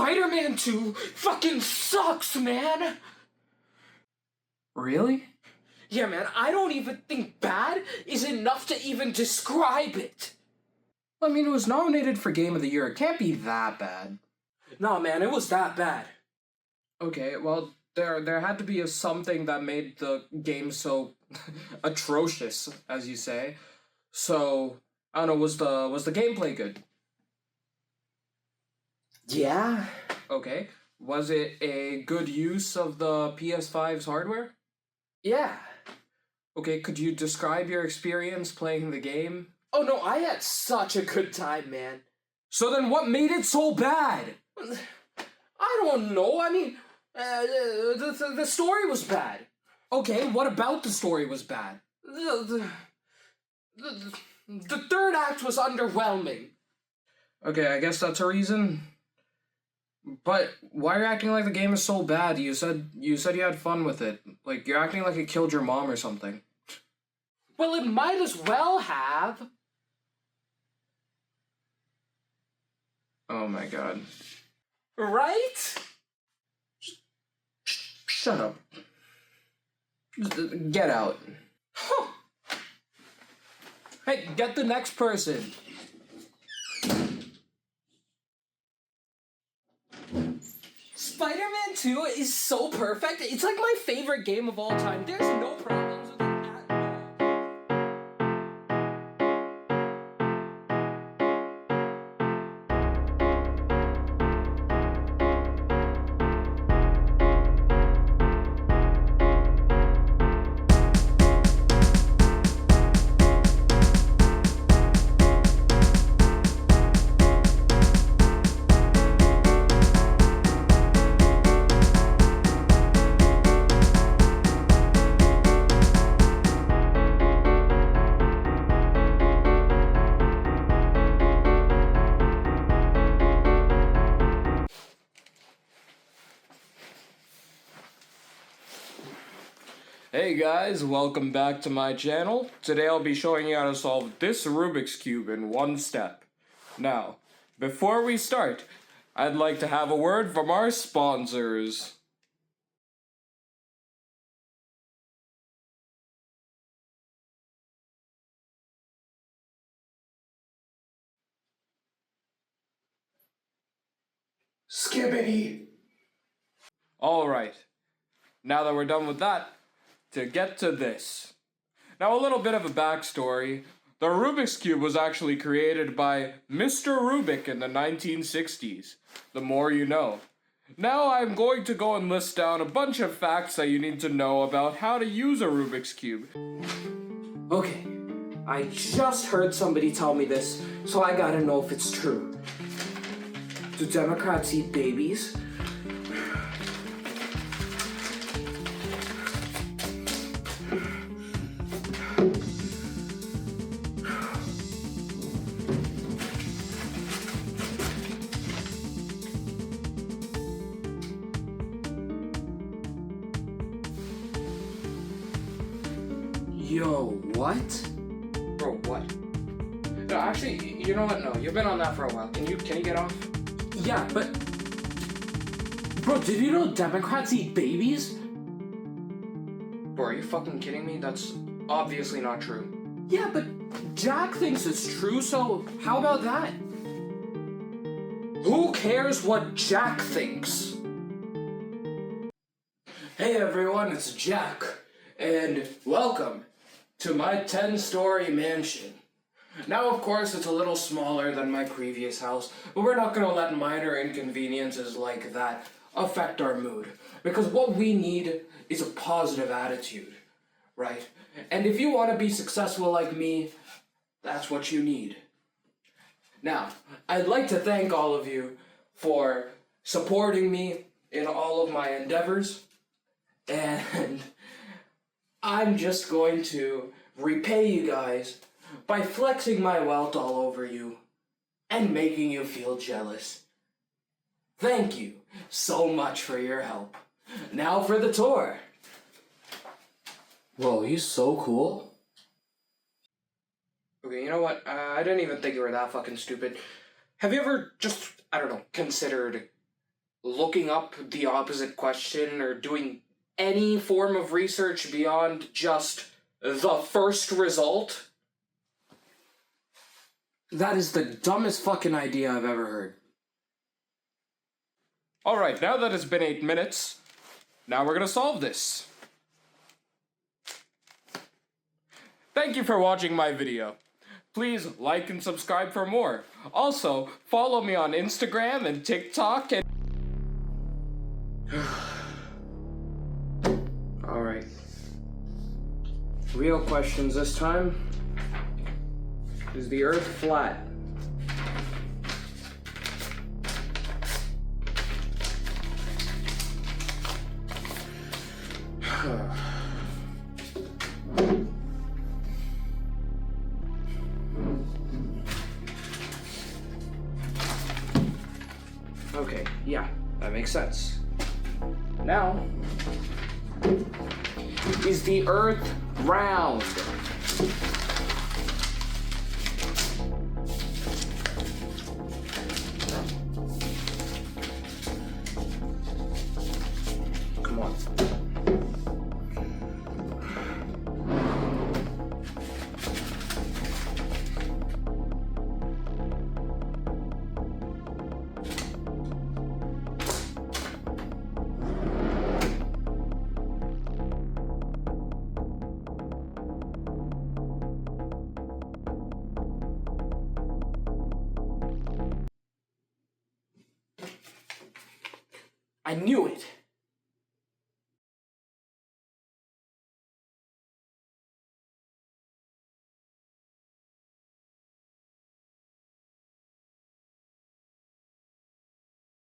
Spider-Man 2 fucking sucks, man! Really? Yeah, man, I don't even think bad is enough to even describe it. I mean, it was nominated for Game of the Year. It can't be that bad. No, man, it was that bad. Okay, well, there had to be something that made the game so atrocious, as you say. So, I don't know, was the gameplay good? Yeah. Okay. Was it a good use of the PS5's hardware? Yeah. Okay, could you describe your experience playing the game? Oh no, I had such a good time, man. So then what made it so bad? I don't know, I mean, the story was bad. Okay, what about the story was bad? The third act was underwhelming. Okay, I guess that's a reason. But why are you acting like the game is so bad? You said you had fun with it. Like, you're acting like it killed your mom or something. Well, it might as well have. Oh my god. Right? Shut up. Just get out. Huh. Hey, get the next person. Spider-Man 2 is so perfect. It's like my favorite game of all time. There's no problems with it at all. Hey guys, welcome back to my channel. Today I'll be showing you how to solve this Rubik's Cube in one step. Now, before we start, I'd like to have a word from our sponsors. Skibbity. Alright, now that we're done with that, to get to this. Now a little bit of a backstory. The Rubik's Cube was actually created by Mr. Rubik in the 1960s. The more you know. Now I'm going to go and list down a bunch of facts that you need to know about how to use a Rubik's Cube. Okay, I just heard somebody tell me this, so I gotta know if it's true. Do Democrats eat babies? Yo, what? Bro, what? No, actually, you know what? No, you've been on that for a while. Can you get off? Yeah, but... Bro, did you know Democrats eat babies? Bro, are you fucking kidding me? That's obviously not true. Yeah, but Jack thinks it's true, so how about that? Who cares what Jack thinks? Hey everyone, it's Jack, and welcome to my 10-story mansion. Now, of course, it's a little smaller than my previous house, but we're not gonna let minor inconveniences like that affect our mood, because what we need is a positive attitude, right? And if you want to be successful like me, that's what you need. Now, I'd like to thank all of you for supporting me in all of my endeavors, and I'm just going to repay you guys by flexing my wealth all over you and making you feel jealous. Thank you so much for your help. Now for the tour. Whoa, he's so cool. Okay, you know what? I didn't even think you were that fucking stupid. Have you ever just, I don't know, considered looking up the opposite question or doing any form of research beyond just the first result? That is the dumbest fucking idea I've ever heard. Alright, now that it's been 8 minutes, now we're gonna solve this. Thank you for watching my video. Please like and subscribe for more. Also, follow me on Instagram and TikTok and... Alright. Real questions this time. Is the Earth flat? Okay, yeah, that makes sense. Now, is the Earth round? Come on. I knew it!